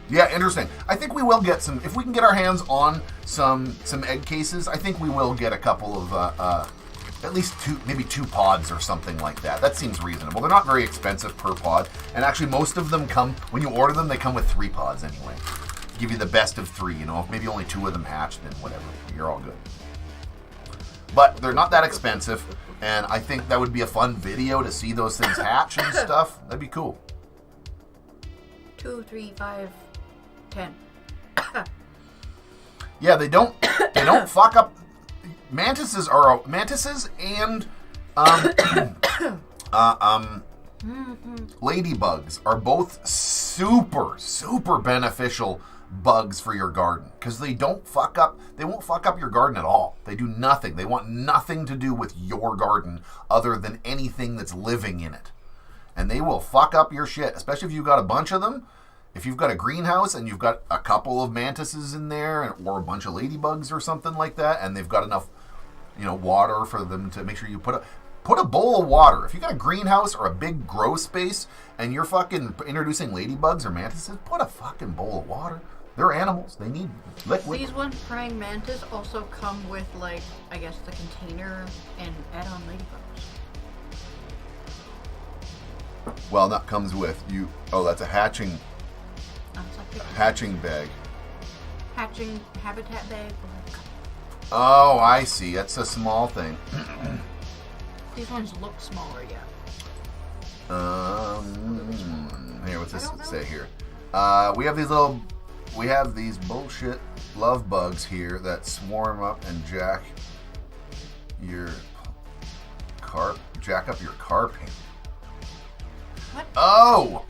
Yeah, interesting. I think we will get some, if we can get our hands on some egg cases, I think we will get a couple of, at least maybe two pods or something like that. That seems reasonable. They're not very expensive per pod. And actually most of them come, when you order them, they come with 3 pods anyway. Give you the best of 3, you know. If maybe only 2 of them hatch, then whatever. You're all good. But they're not that expensive. And I think that would be a fun video to see those things hatch and stuff. That'd be cool. 2, 3, 5, 10. Yeah, they don't fuck up. Mantises and ladybugs are both super beneficial bugs for your garden because they won't fuck up your garden at all. They do nothing. They want nothing to do with your garden other than anything that's living in it. And they will fuck up your shit, especially if you got a bunch of them. if you've got a greenhouse and you've got a couple of mantises in there or a bunch of ladybugs or something like that, and they've got enough, water for them to make sure you put a bowl of water. If you got a greenhouse or a big grow space and you're fucking introducing ladybugs or mantises, put a fucking bowl of water. They're animals. They need liquid. These one praying mantis also come with, like, I guess the container and add-on ladybugs. Well, that comes with you. Oh, that's a hatching bag. Hatching habitat bag. Oh, I see. That's a small thing. These ones look smaller, yeah. Here, what's this say here? We have these bullshit love bugs here that swarm up and jack up your car paint. What? Oh!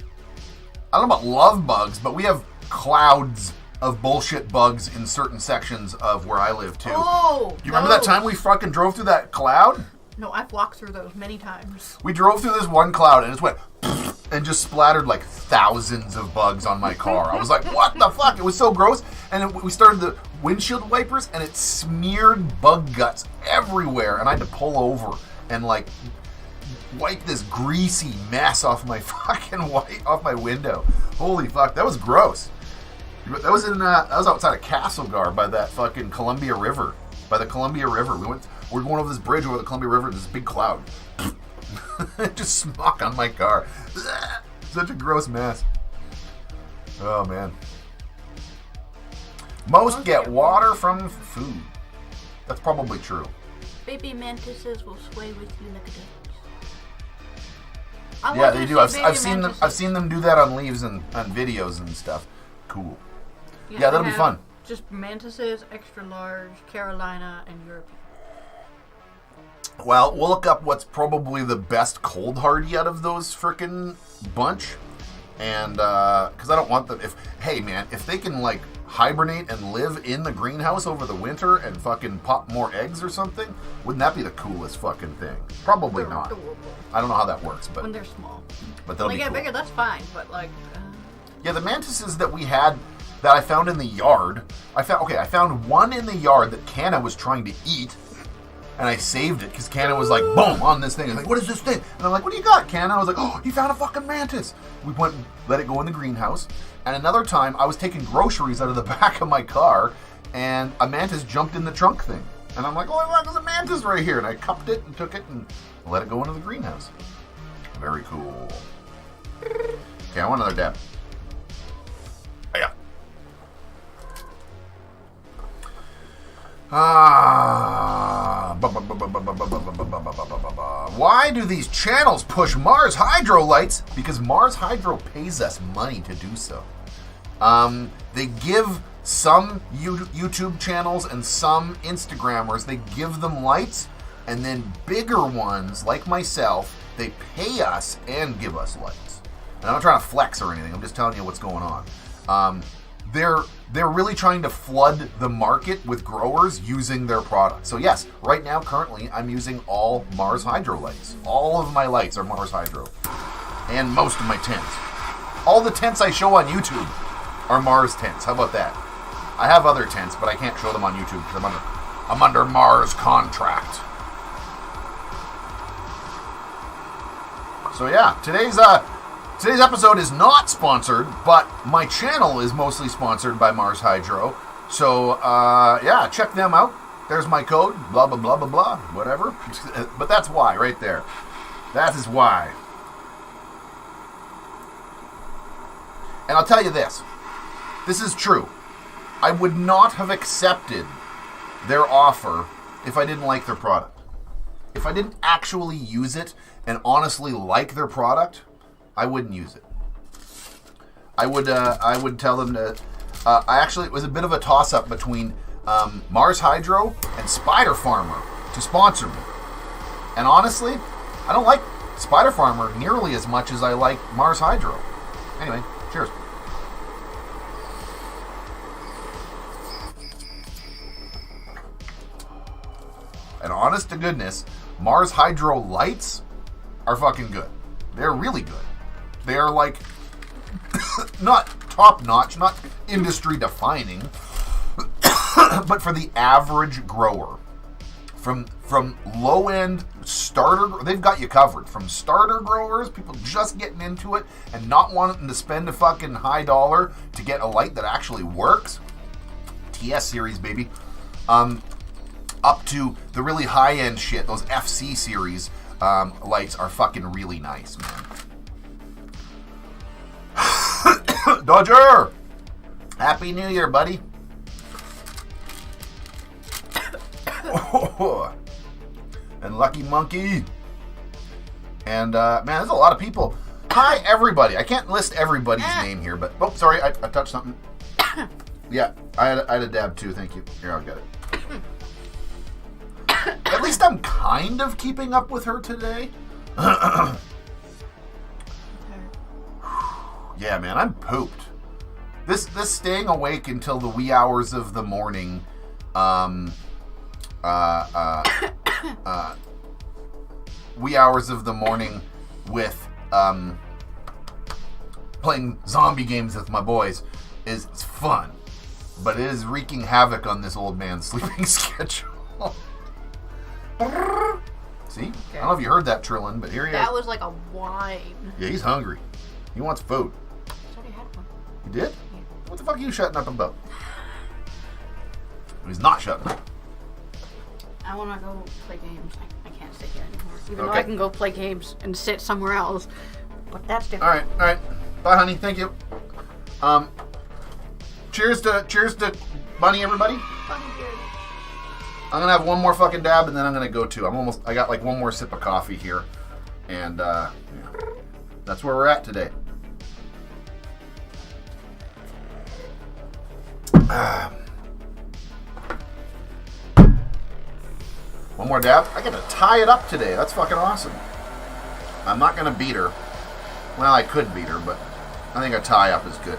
I don't know about love bugs, but we have clouds of bullshit bugs in certain sections of where I live too. Oh! Do you remember that time we fucking drove through that cloud? No, I've walked through those many times. We drove through this one cloud and it just went and just splattered like thousands of bugs on my car. I was like, what the fuck? It was so gross. And we started the windshield wipers and it smeared bug guts everywhere. And I had to pull over and like wipe this greasy mess off my fucking off my window. Holy fuck, that was gross. That was outside of Castlegar by that fucking Columbia River. By the Columbia River. We're going over this bridge over the Columbia River, this big cloud. Just smock on my car. Such a gross mess. Oh, man. Most get water from food. That's probably true. Baby mantises will sway with you like a dance. Yeah, they do. I've seen them do that on leaves and on videos and stuff. Cool. Yeah, that'll be fun. Just mantises, extra large, Carolina, and European. Well, we'll look up what's probably the best cold hardy out of those frickin' bunch. And, because I don't want them, if they can, like, hibernate and live in the greenhouse over the winter and fucking pop more eggs or something, wouldn't that be the coolest fucking thing? Probably not. Adorable. I don't know how that works, but... When they're small. But they'll be cool. When they get bigger, that's fine, but, like... Yeah, the mantises that we had, that I found in the yard, I found one in the yard that Canna was trying to eat, and I saved it because Canna was like, boom, on this thing. I'm like, what is this thing? And I'm like, what do you got, Canna? I was like, oh, he found a fucking mantis. We went and let it go in the greenhouse. And another time, I was taking groceries out of the back of my car, and a mantis jumped in the trunk thing. And I'm like, oh, look, there's a mantis right here. And I cupped it and took it and let it go into the greenhouse. Very cool. Okay, I want another dab. Yeah. Why do these channels push Mars Hydro lights? Because Mars Hydro pays us money to do so. They give some YouTube channels and some Instagrammers, they give them lights, and then bigger ones, like myself, they pay us and give us lights. And I'm not trying to flex or anything, I'm just telling you what's going on. They're really trying to flood the market with growers using their product. So yes, right now, currently, I'm using all Mars Hydro lights. All of my lights are Mars Hydro. And most of my tents. All the tents I show on YouTube are Mars tents. How about that? I have other tents, but I can't show them on YouTube because I'm under Mars contract. So yeah, today's episode is not sponsored, but my channel is mostly sponsored by Mars Hydro. So, yeah, check them out. There's my code, blah, blah, blah, blah, blah, whatever. But that's why, right there. That is why. And I'll tell you this. This is true. I would not have accepted their offer if I didn't like their product. If I didn't actually use it and honestly like their product, I wouldn't use it. I would tell them to. It was a bit of a toss-up between Mars Hydro and Spider Farmer to sponsor me. And honestly, I don't like Spider Farmer nearly as much as I like Mars Hydro. Anyway, cheers. And honest to goodness, Mars Hydro lights are fucking good. They're really good. They are like not top notch, not industry defining, but for the average grower. From low end starter, they've got you covered. From starter growers, people just getting into it and not wanting to spend a fucking high dollar to get a light that actually works. TS series, baby. Up to the really high end shit, those FC series lights are fucking really nice, man. Dodger! Happy New Year, buddy. And Lucky Monkey. And, man, there's a lot of people. Hi, everybody. I can't list everybody's name here, but... Oh, sorry, I touched something. Yeah, I had a dab, too. Thank you. Here, I'll get it. At least I'm kind of keeping up with her today. Yeah, man, I'm pooped. This staying awake until the wee hours of the morning, wee hours of the morning with playing zombie games with my boys is fun, but it is wreaking havoc on this old man's sleeping schedule. See? Okay. I don't know if you heard that trillin', but here he is. That was like a whine. Yeah, he's hungry. He wants food. I thought he had one. You did? Yeah. What the fuck are you shutting up about? He's not shutting up. I want to go play games. I can't sit here anymore. Even though I can go play games and sit somewhere else. But that's different. All right. Bye, honey. Thank you. Cheers to Bunny, everybody. Bunny, cheers. I'm gonna have one more fucking dab, and then I'm gonna go to. I got like one more sip of coffee here, and yeah, that's where we're at today. One more dab. I gotta tie it up today. That's fucking awesome. I'm not gonna beat her. Well, I could beat her, but I think a tie up is good.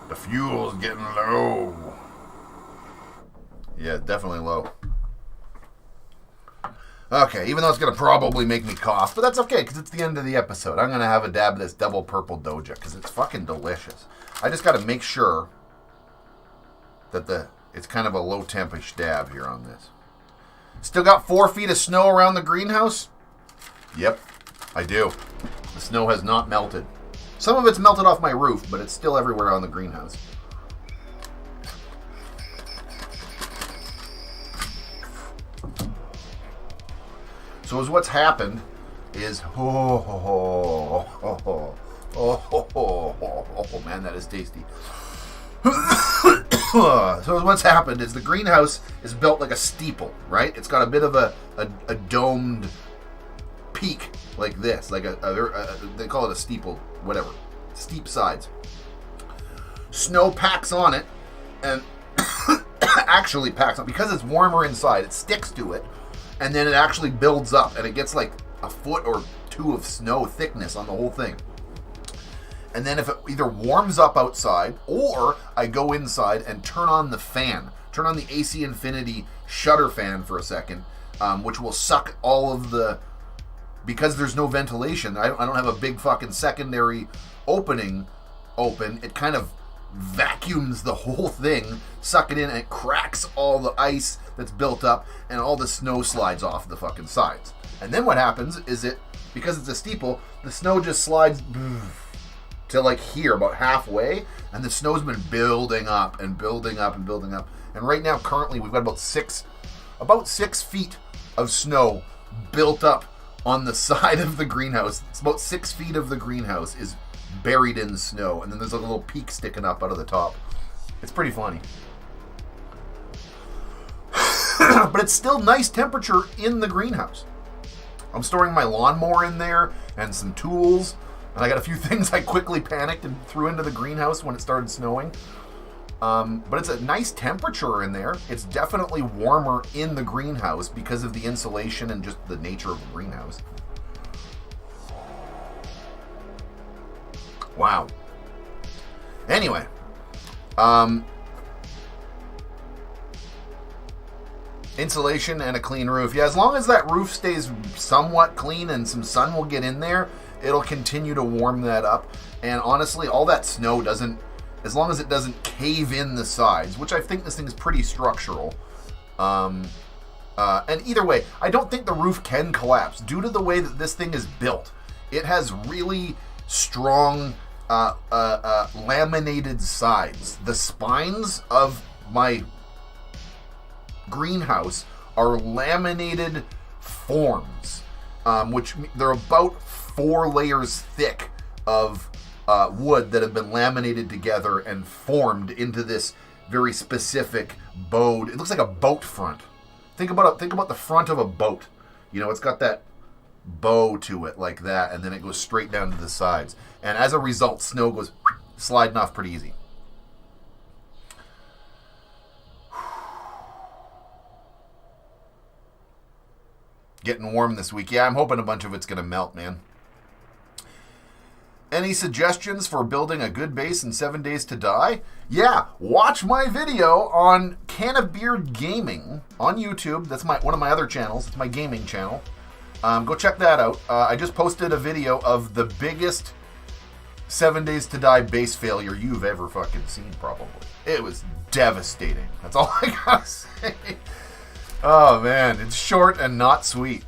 The fuel's getting low. Yeah, definitely low. Okay, even though it's going to probably make me cough, but that's okay, because it's the end of the episode. I'm going to have a dab of this double purple doja, because it's fucking delicious. I just got to make sure that it's kind of a low temperature dab here on this. Still got 4 feet of snow around the greenhouse? Yep, I do. The snow has not melted. Some of it's melted off my roof, but it's still everywhere on the greenhouse. So as what's happened is, oh man, that is tasty. So what's happened is the greenhouse is built like a steeple, right? It's got a bit of a domed peak like this, like they call it a steeple, whatever, steep sides. Snow packs on it, and actually packs on, because it's warmer inside, it sticks to it, and then it actually builds up, and it gets like a foot or 2 of snow thickness on the whole thing. And then if it either warms up outside, or I go inside and turn on the fan, turn on the acinfinity shutter fan for a second, which will suck all of the, because there's no ventilation, I don't have a big fucking secondary opening open, it kind of vacuums the whole thing, suck it in, and it cracks all the ice that's built up, and all the snow slides off the fucking sides. And then what happens is because it's a steeple, the snow just slides to like here, about halfway, and the snow's been building up and building up and building up. And right now, currently, we've got about 6 feet of snow built up on the side of the greenhouse. It's about 6 feet of the greenhouse is buried in snow, and then there's a little peak sticking up out of the top. It's pretty funny. But it's still nice temperature in the greenhouse. I'm storing my lawnmower in there and some tools, and I got a few things I quickly panicked and threw into the greenhouse when it started snowing. But it's a nice temperature in there. It's definitely warmer in the greenhouse because of the insulation and just the nature of the greenhouse. Wow. Anyway, insulation and a clean roof. Yeah, as long as that roof stays somewhat clean and some sun will get in there, it'll continue to warm that up. And honestly, all that snow doesn't, as long as it doesn't cave in the sides, which I think this thing is pretty structural. And either way, I don't think the roof can collapse due to the way that this thing is built. It has really strong laminated sides. The spines of my greenhouse are laminated forms, which they're about 4 layers thick of wood that have been laminated together and formed into this very specific bowed. It looks like a boat front. Think about the front of a boat. You know, it's got that bow to it like that, and then it goes straight down to the sides. And as a result, snow goes sliding off pretty easy. Getting warm this week. Yeah, I'm hoping a bunch of it's going to melt, man. Any suggestions for building a good base in 7 Days to Die? Yeah, watch my video on CANNABEARD Gaming on YouTube. That's one of my other channels. It's my gaming channel. Go check that out. I just posted a video of the biggest 7 Days to Die base failure you've ever fucking seen, probably. It was devastating. That's all I gotta say. Oh, man. It's short and not sweet.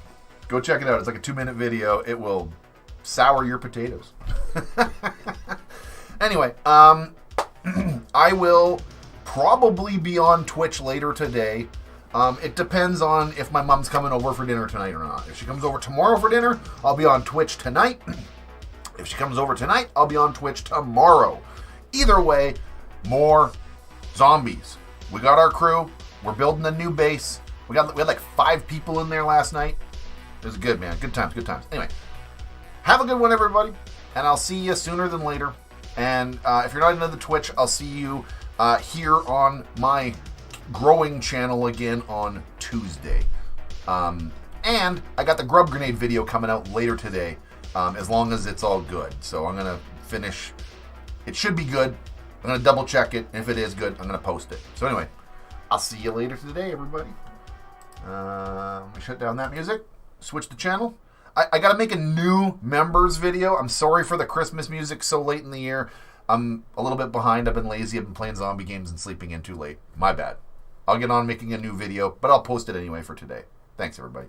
Go check it out. It's like a 2-minute video. It will sour your potatoes. Anyway, I will probably be on Twitch later today. It depends on if my mom's coming over for dinner tonight or not. If she comes over tomorrow for dinner, I'll be on Twitch tonight. If she comes over tonight, I'll be on Twitch tomorrow. Either way, more zombies. We got our crew. We're building a new base. We had like 5 people in there last night. It was good, man. Good times, good times. Anyway, have a good one, everybody. And I'll see you sooner than later. And if you're not into the Twitch, I'll see you here on my growing channel again on Tuesday. And I got the grub grenade video coming out later today, as long as it's all good. So I'm going to finish. It should be good. I'm going to double check it. If it is good, I'm going to post it. So anyway, I'll see you later today, everybody. Let me shut down that music. Switch the channel. I got to make a new members video. I'm sorry for the Christmas music so late in the year. I'm a little bit behind. I've been lazy. I've been playing zombie games and sleeping in too late. My bad. I'll get on making a new video, but I'll post it anyway for today. Thanks, everybody.